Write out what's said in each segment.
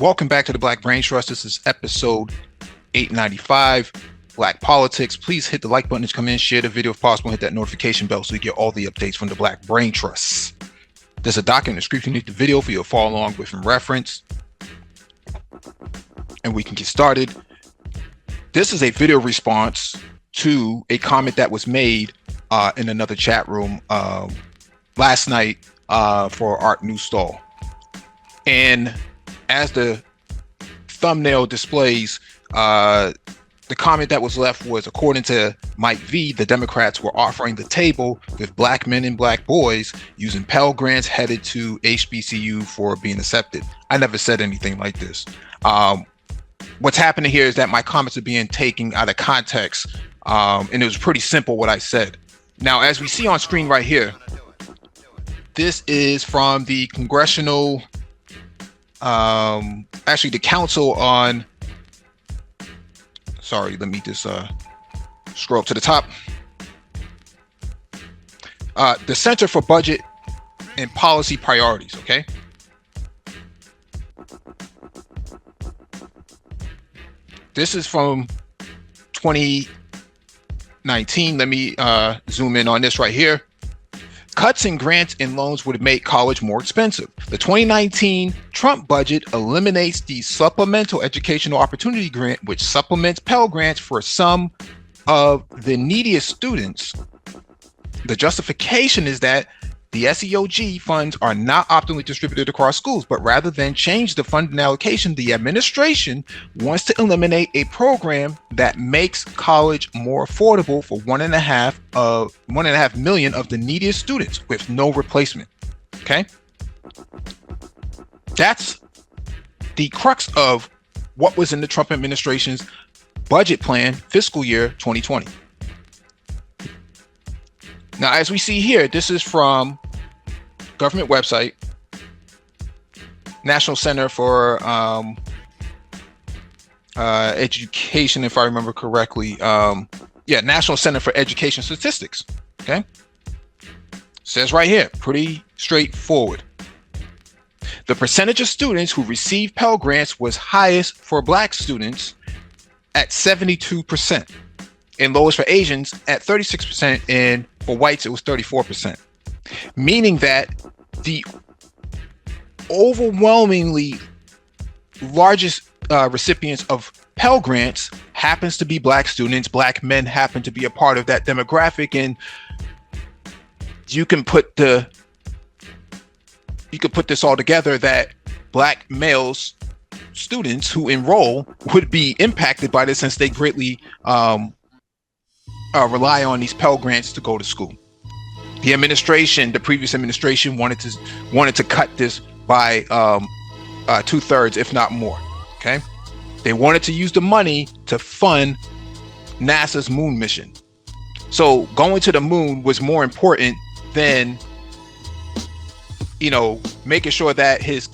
Welcome back to the Black Brain Trust. This is episode 895, Black Politics. Please hit the like button to come in, share the video if possible, hit that notification bell so you get all the updates from the Black Brain Trust. There's a document description underneath the video for you to follow along with in reference. And we can get started. This is a video response to a comment that was made in another chat room last night for Art New Stall. And as the thumbnail displays, the comment that was left was, according to Mike V, the Democrats were offering the table with black men and black boys using Pell Grants headed to HBCU for being accepted. I never said anything like this. What's happening here is that my comments are being taken out of context, and it was pretty simple what I said. Now, as we see on screen right here, this is from the Congressional, actually the Council on, sorry, let me just scroll up to the top. The Center for Budget and Policy Priorities, okay? This is from 2019. Let me zoom in on this right here. Cuts in grants and loans would make college more expensive. The 2019 Trump budget eliminates the Supplemental Educational Opportunity Grant, which supplements Pell Grants for some of the neediest students. The justification is that the SEOG funds are not optimally distributed across schools, but rather than change the funding allocation, the administration wants to eliminate a program that makes college more affordable for 1.5 million of the neediest students with no replacement. Okay, that's the crux of what was in the Trump administration's budget plan, fiscal year 2020. Now, as we see here, this is from government website, National Center for Education, if I remember correctly. National Center for Education Statistics. Okay, says right here, pretty straightforward. The percentage of students who receive Pell Grants was highest for Black students at 72%, and lowest for Asians at 36%, and for whites it was 34%. Meaning that the overwhelmingly largest recipients of Pell Grants happens to be Black students. Black men happen to be a part of that demographic, and you can put this all together that Black males students who enroll would be impacted by this, since they greatly rely on these Pell Grants to go to school. The previous administration wanted to cut this by 2/3, if not more. Okay, they wanted to use the money to fund NASA's moon mission. So going to the moon was more important than, making sure that his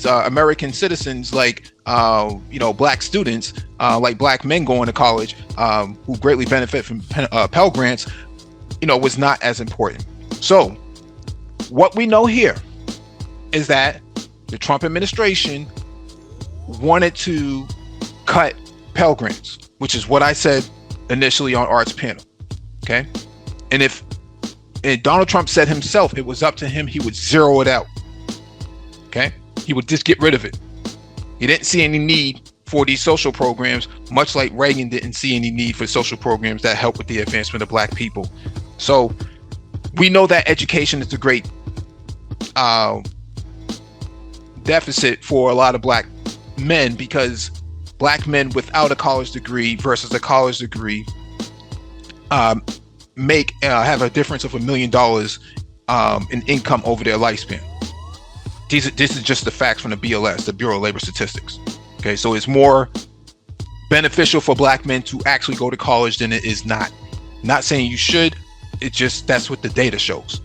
American citizens, like Black students, like Black men going to college, who greatly benefit from Pell Grants, was not as important. So what we know here is that the Trump administration wanted to cut Pell Grants, which is what I said initially on Art's panel. Okay, and if Donald Trump said himself it was up to him, he would zero it out. Okay, he would just get rid of it. He didn't see any need for these social programs, much like Reagan didn't see any need for social programs that help with the advancement of Black people. So we know that education is a great deficit for a lot of Black men, because Black men without a college degree versus a college degree have a difference of $1 million in income over their lifespan. This is just the facts from the BLS, the Bureau of Labor Statistics. Okay, so it's more beneficial for Black men to actually go to college than it is not. Not saying you should, that's what the data shows.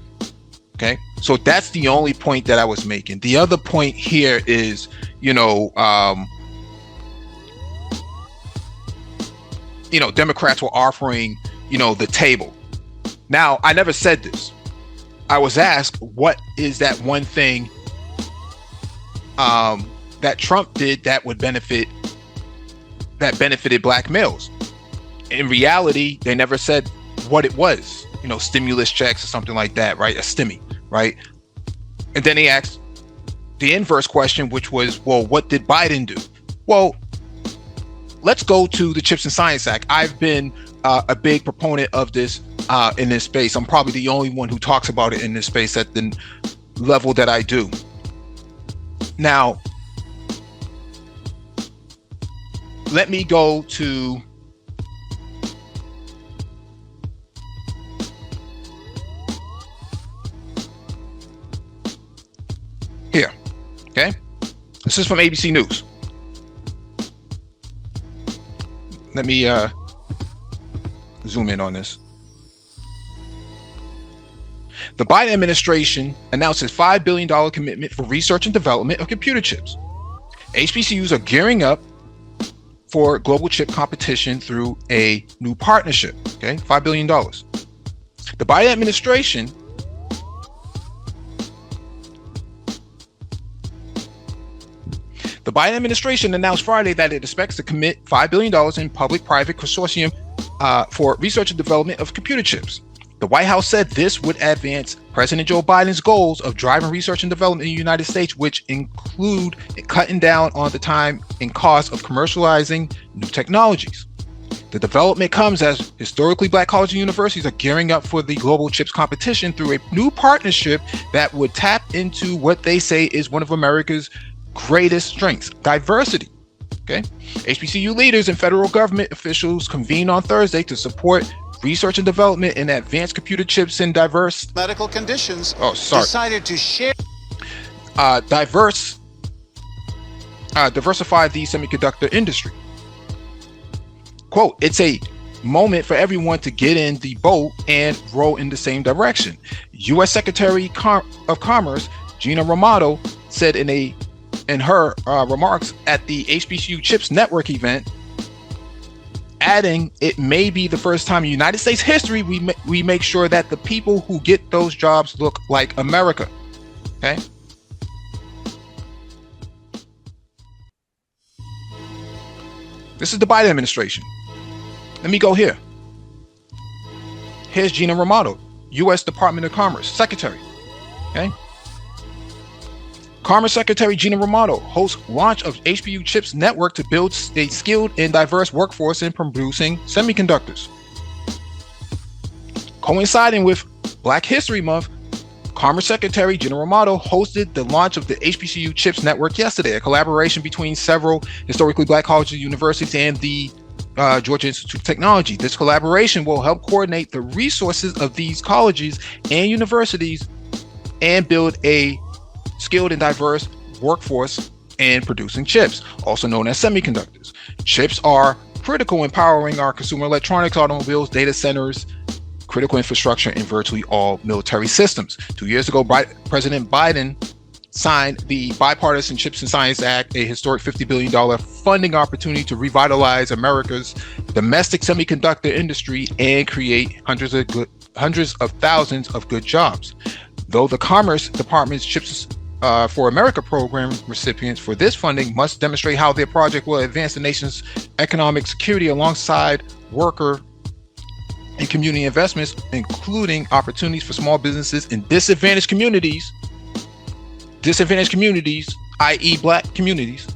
Okay, so that's the only point that I was making. The other point here is, Democrats were offering, the table. Now, I never said this. I was asked, what is that one thing that Trump did that benefited black males. In reality, they never said what it was, stimulus checks or something like that, right? A stimmy, right? And then they asked the inverse question, which was, well, what did Biden do? Well, let's go to the Chips and Science Act. I've been a big proponent of this in this space. I'm probably the only one who talks about it in this space at the level that I do. Now, let me go to here. Okay, this is from ABC News. Let me zoom in on this. The Biden administration announced its $5 billion commitment for research and development of computer chips. HBCUs are gearing up for global chip competition through a new partnership. Okay, $5 billion. The Biden administration announced Friday that it expects to commit $5 billion in public-private consortium for research and development of computer chips. The White House said this would advance President Joe Biden's goals of driving research and development in the United States, which include cutting down on the time and cost of commercializing new technologies. The development comes as historically black colleges and universities are gearing up for the global chips competition through a new partnership that would tap into what they say is one of America's greatest strengths: diversity. Okay, HBCU leaders and federal government officials convened on Thursday to support research and development in advanced computer chips in diverse medical conditions. Decided to share diversify the semiconductor industry. Quote, "It's a moment for everyone to get in the boat and row in the same direction," U.S. Secretary of Commerce Gina Raimondo said in her remarks at the HBCU Chips Network event, adding, "It may be the first time in United States history we make sure that the people who get those jobs look like America." Okay. This is the Biden administration. Let me go here. Here's Gina Raimondo, U.S. Department of Commerce Secretary. Okay. Commerce Secretary Gina Raimondo hosts launch of HBCU Chips Network to build a skilled and diverse workforce in producing semiconductors. Coinciding with Black History Month, Commerce Secretary Gina Raimondo hosted the launch of the HBCU Chips Network yesterday, a collaboration between several historically black colleges and universities and the Georgia Institute of Technology. This collaboration will help coordinate the resources of these colleges and universities and build a skilled and diverse workforce in producing chips, also known as semiconductors. Chips are critical in powering our consumer electronics, automobiles, data centers, critical infrastructure, and virtually all military systems. 2 years ago, President Biden signed the Bipartisan Chips and Science Act, a historic $50 billion funding opportunity to revitalize America's domestic semiconductor industry and create hundreds of thousands of good jobs. Though the Commerce Department's Chips for America program recipients for this funding must demonstrate how their project will advance the nation's economic security alongside worker and community investments, including opportunities for small businesses in disadvantaged communities, i.e. black communities.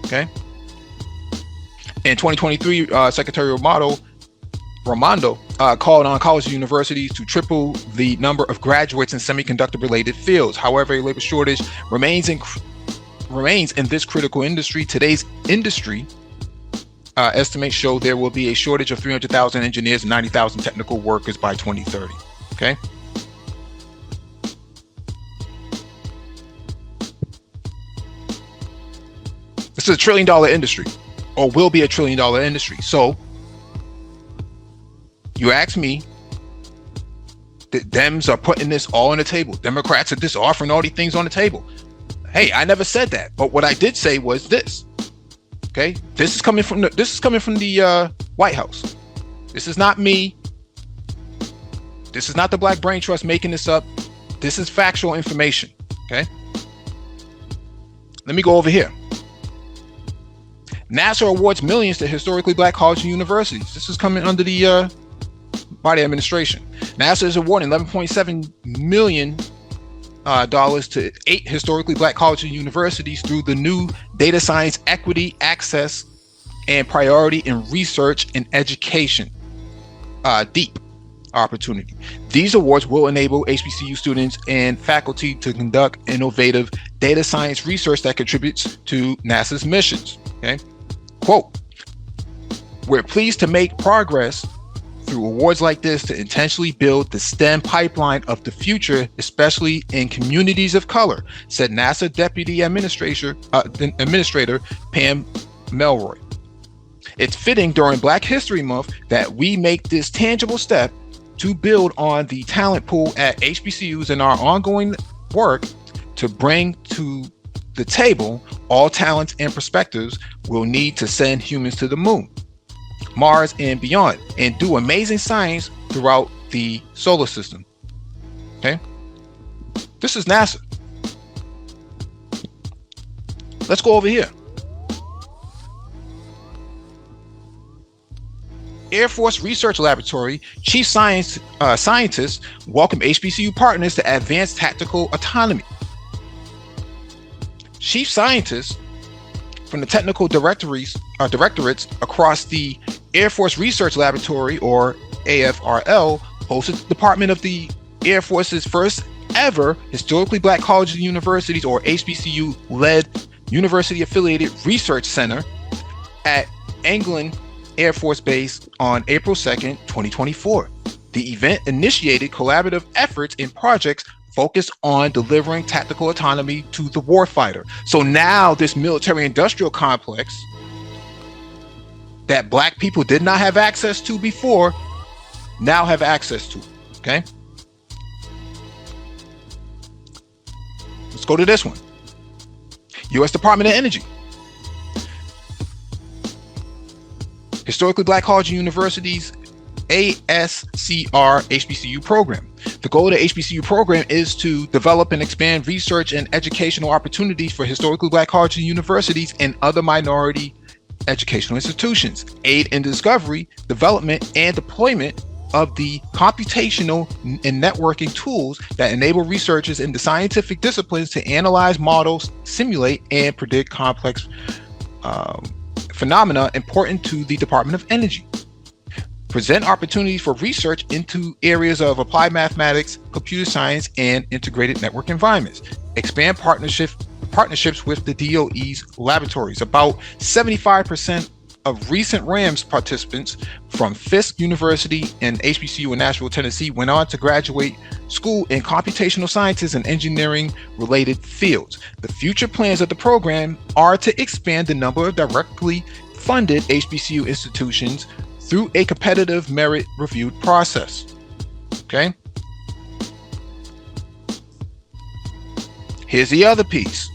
Okay. In 2023, Secretary Raimondo called on colleges and universities to triple the number of graduates in semiconductor-related fields. However, a labor shortage remains in this critical industry. Today's industry estimates show there will be a shortage of 300,000 engineers and 90,000 technical workers by 2030. Okay. This is a $1 trillion industry, or will be a $1 trillion industry. So you ask me, the Dems are putting this all on the table. Democrats are just offering all these things on the table. Hey, I never said that. But what I did say was this. Okay, this is coming from the White House. This is not me. This is not the Black Brain Trust making this up. This is factual information. Okay. Let me go over here. NASA awards millions to historically black colleges and universities. This is coming under the by the administration. NASA is awarding $11.7 million to 8 historically black colleges and universities through the new Data Science Equity, Access, and Priority in Research and Education DEEP opportunity. These awards will enable HBCU students and faculty to conduct innovative data science research that contributes to NASA's missions. Okay. Quote, we're pleased to make progress through awards like this to intentionally build the STEM pipeline of the future, especially in communities of color, said NASA Deputy Administrator Pam Melroy. It's fitting during Black History Month that we make this tangible step to build on the talent pool at HBCUs in our ongoing work to bring to the table all talents and perspectives we'll need to send humans to the moon, Mars, and beyond, and do amazing science throughout the solar system. Okay? This is NASA. Let's go over here. Air Force Research Laboratory chief scientists welcome HBCU partners to advance tactical autonomy. Chief scientists from the technical directorates across the Air Force Research Laboratory, or AFRL, hosted the Department of the Air Force's first ever historically black colleges and universities, or HBCU-led university-affiliated research center at England Air Force Base on April 2nd, 2024. The event initiated collaborative efforts in projects focused on delivering tactical autonomy to the warfighter. So now this military-industrial complex that black people did not have access to before, now have access to, okay? Let's go to this one. U.S. Department of Energy. Historically Black College and Universities ASCR HBCU program. The goal of the HBCU program is to develop and expand research and educational opportunities for historically black colleges and universities and other minority educational institutions, aid in discovery, development, and deployment of the computational and networking tools that enable researchers in the scientific disciplines to analyze, model, simulate, and predict complex phenomena important to the Department of Energy. Present opportunities for research into areas of applied mathematics, computer science, and integrated network environments. Expand partnerships with the DOE's laboratories. About 75% of recent RAMS participants from Fisk University and HBCU in Nashville, Tennessee, went on to graduate school in computational sciences and engineering related fields. The future plans of the program are to expand the number of directly funded HBCU institutions through a competitive merit reviewed process. Okay. Here's the other piece.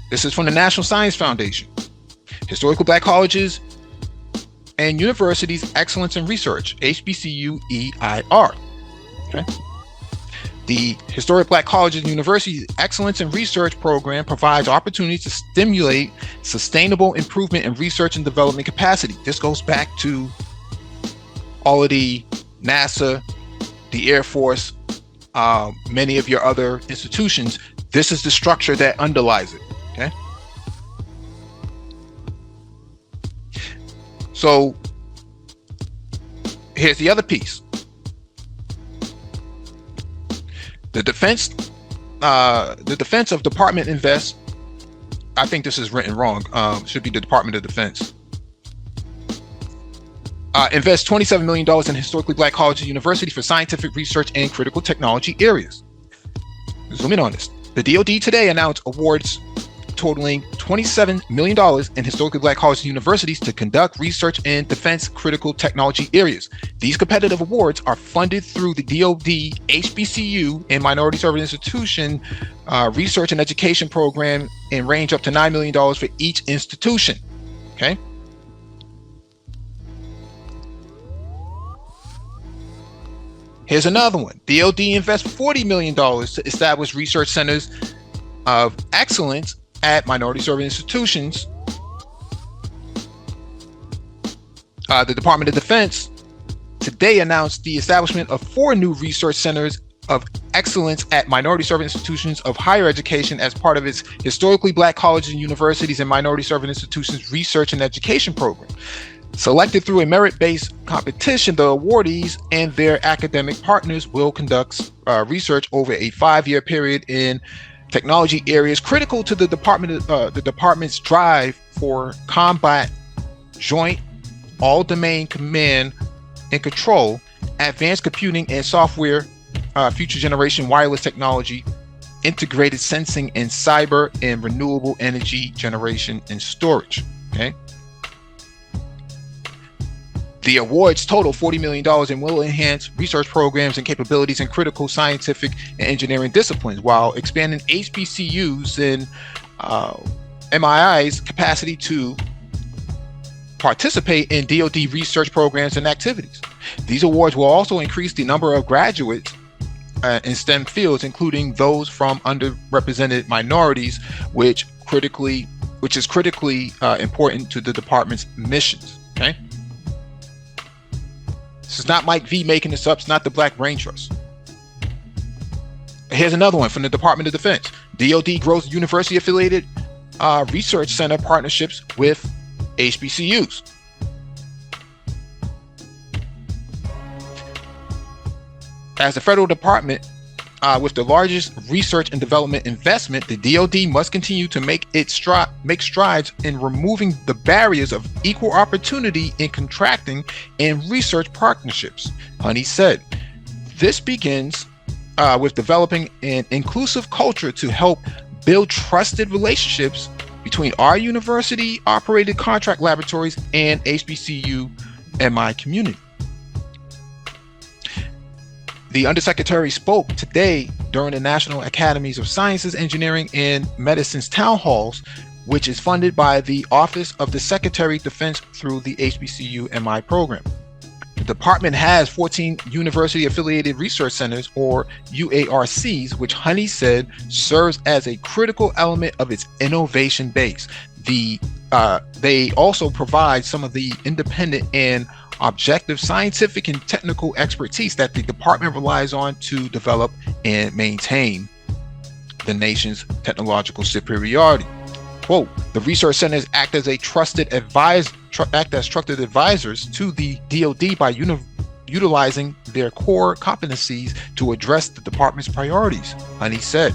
This is from the National Science Foundation. Historical Black Colleges and Universities Excellence in Research, HBCU EIR. Okay. The Historic Black Colleges and Universities Excellence in Research program provides opportunities to stimulate sustainable improvement in research and development capacity. This goes back to all of the NASA, the Air Force, many of your other institutions. This is the structure that underlies it. Okay. So here's the other piece. The defense of Department Invest, I think this is written wrong. Should be the Department of Defense. Invest $27 million in historically black colleges and universities for scientific research and critical technology areas. Zoom in on this. The DoD today announced awards totaling $27 million in historically black colleges and universities to conduct research in defense critical technology areas. These competitive awards are funded through the DoD HBCU and Minority Service Institution research and education program and range up to $9 million for each institution. Okay. Here's another one. DoD invests $40 million to establish research centers of excellence at minority serving institutions, the Department of Defense today announced the establishment of 4 new research centers of excellence at minority serving institutions of higher education as part of its historically black colleges and universities and minority serving institutions research and education program. Selected through a merit-based competition, the awardees and their academic partners will conduct research over a 5-year period in technology areas critical to the department's drive for combat, joint, all-domain command and control, advanced computing and software, future generation wireless technology, integrated sensing and cyber, and renewable energy generation and storage. Okay. The awards total $40 million and will enhance research programs and capabilities in critical scientific and engineering disciplines while expanding HBCUs and MII's capacity to participate in DoD research programs and activities. These awards will also increase the number of graduates in STEM fields, including those from underrepresented minorities, which is critically important to the department's missions. Okay. This is not Mike V making this up. It's not the Black Brain Trust. Here's another one from the Department of Defense. DoD grows university-affiliated research center partnerships with HBCUs. As the federal department with the largest research and development investment, the DoD must continue to make strides in removing the barriers of equal opportunity in contracting and research partnerships. Honey said, this begins with developing an inclusive culture to help build trusted relationships between our university-operated contract laboratories and HBCU MI community. The Undersecretary spoke today during the National Academies of Sciences, Engineering, and Medicine's town halls, which is funded by the Office of the Secretary of Defense through the HBCU MI program. The department has 14 university-affiliated research centers, or UARCs, which Honey said serves as a critical element of its innovation base. They also provide some of the independent and objective scientific and technical expertise that the department relies on to develop and maintain the nation's technological superiority. Quote, the research centers act as trusted advisors to the DoD by utilizing their core competencies to address the department's priorities, Honey said.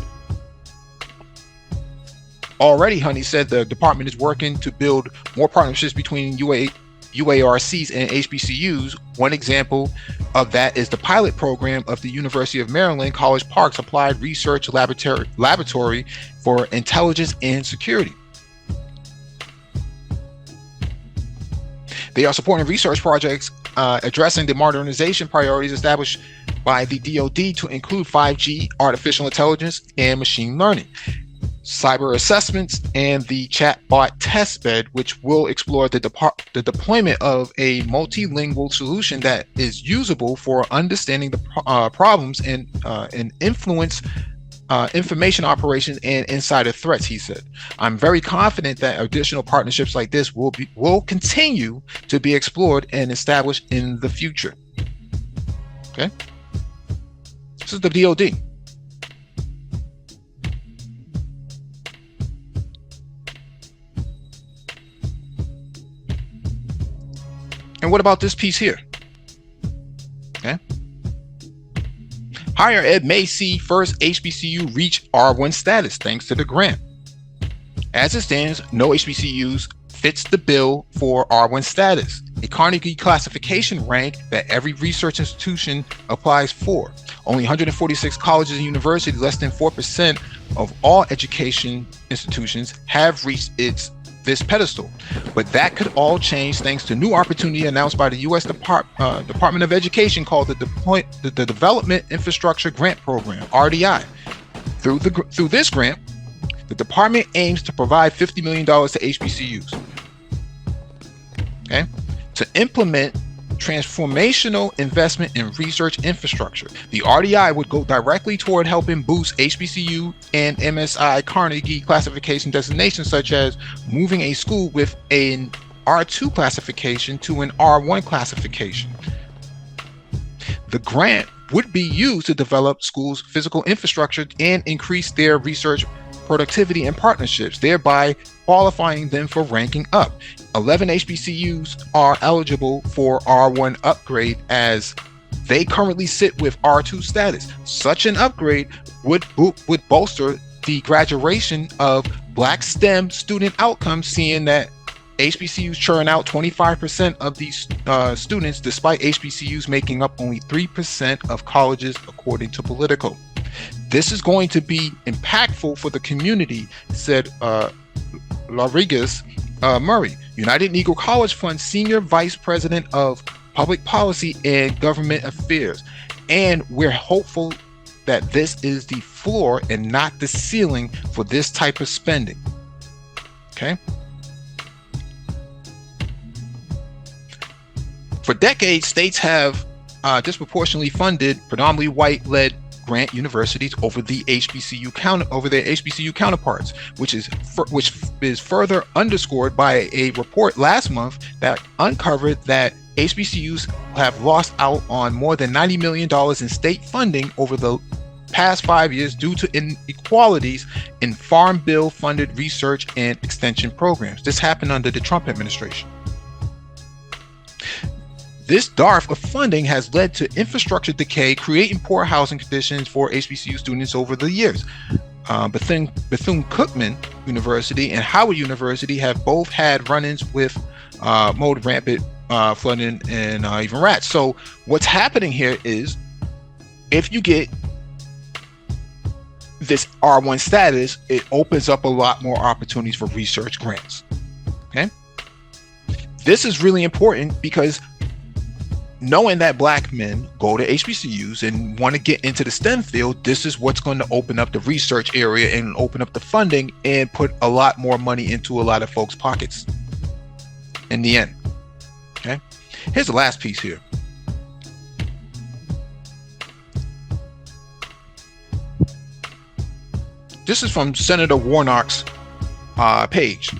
Already, Honey said the department is working to build more partnerships between UARCs and HBCUs. One example of that is the pilot program of the University of Maryland College Park's Applied Research Laboratory for Intelligence and Security. They are supporting research projects addressing the modernization priorities established by the DoD to include 5G, artificial intelligence, and machine learning, cyber assessments, and the chatbot testbed, which will explore the deployment of a multilingual solution that is usable for understanding the problems and influence information operations and insider threats, he said. I'm very confident that additional partnerships like this will continue to be explored and established in the future. Okay? This is the DoD. And what about this piece here? Okay. Higher ed may see first HBCU reach R1 status thanks to the grant. As it stands, no HBCUs fits the bill for R1 status, a Carnegie classification rank that every research institution applies for. Only 146 colleges and universities, less than 4% of all education institutions, have reached this pedestal. But that could all change thanks to new opportunity announced by the U.S. Department of Education called the Development Infrastructure Grant Program, RDI. Through this grant, the department aims to provide $50 million to HBCUs, okay, to implement transformational investment in research infrastructure. The RDI would go directly toward helping boost HBCU and MSI Carnegie classification designations, such as moving a school with an R2 classification to an R1 classification. The grant would be used to develop schools' physical infrastructure and increase their research productivity and partnerships, thereby qualifying them for ranking up. 11 HBCUs are eligible for R1 upgrade as they currently sit with R2 status. Such an upgrade would bolster the graduation of Black STEM student outcomes, seeing that HBCUs churn out 25% of these students, despite HBCUs making up only 3% of colleges, according to Politico. This is going to be impactful for the community, said Rodriguez Murray, United Negro College Fund Senior Vice President of Public Policy and Government Affairs. And we're hopeful that this is the floor and not the ceiling for this type of spending. Okay. For decades, states have disproportionately funded predominantly white-led grant universities over their HBCU counterparts, which is further underscored by a report last month that uncovered that HBCUs have lost out on more than $90 million in state funding over the past 5 years due to inequalities in Farm Bill funded research and extension programs. This happened under the Trump administration. This dearth of funding has led to infrastructure decay, creating poor housing conditions for HBCU students over the years. Bethune-Cookman University and Howard University have both had run-ins with rampant flooding and even rats. So what's happening here is, if you get this R1 status, it opens up a lot more opportunities for research grants. Okay, this is really important because knowing that Black men go to HBCUs and want to get into the STEM field, this is what's going to open up the research area and open up the funding and put a lot more money into a lot of folks' pockets in the end. Okay, here's the last piece here. This is from Senator Warnock's page.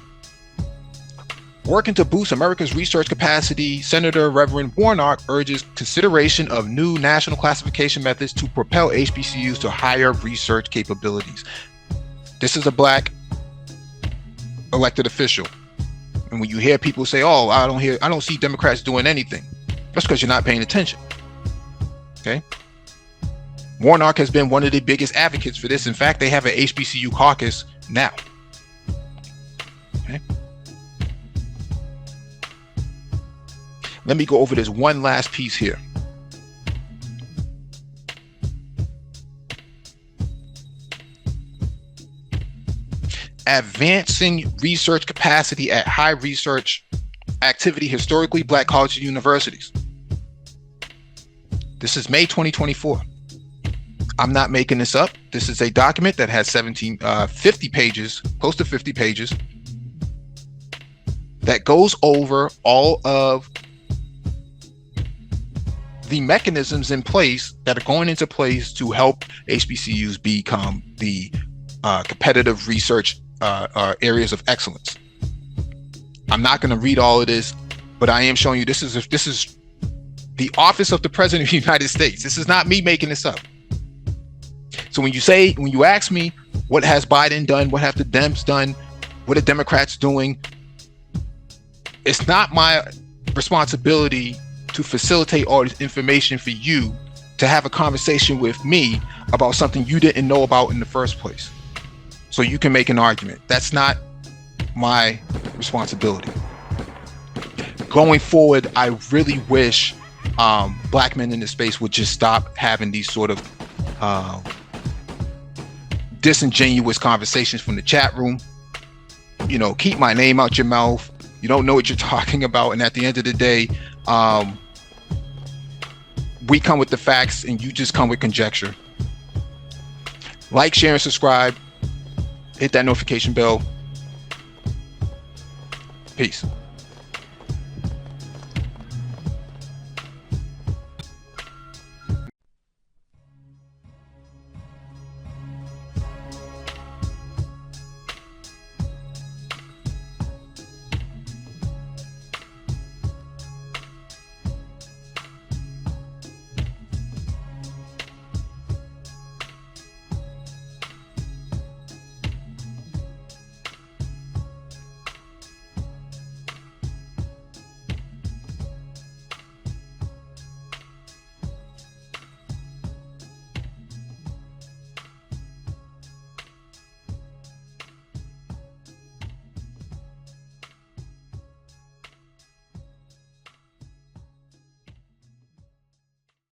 Working to boost America's research capacity, Senator Reverend Warnock urges consideration of new national classification methods to propel HBCUs to higher research capabilities. This is a Black elected official. And when you hear people say, "Oh, I don't see Democrats doing anything," that's because you're not paying attention. Okay? Warnock has been one of the biggest advocates for this. In fact, they have an HBCU caucus now. Okay? Let me go over this one last piece here. Advancing research capacity at high research activity historically Black colleges and universities. This is May 2024. I'm not making this up. This is a document that has 50 pages, close to 50 pages, that goes over all of the mechanisms in place that are going into place to help HBCUs become the competitive research areas of excellence. I'm not going to read all of this, but I am showing you this is the office of the President of the United States. This is not me making this up. So when you ask me, what has Biden done? What have the Dems done? What are Democrats doing? It's not my responsibility to facilitate all this information for you to have a conversation with me about something you didn't know about in the first place, so you can make an argument. That's not my responsibility. Going forward, I really wish Black men in this space would just stop having these sort of disingenuous conversations from the chat room. You know, keep my name out your mouth. You don't know what you're talking about, and at the end of the day, we come with the facts and you just come with conjecture. Like, share, and subscribe. Hit that notification bell. Peace.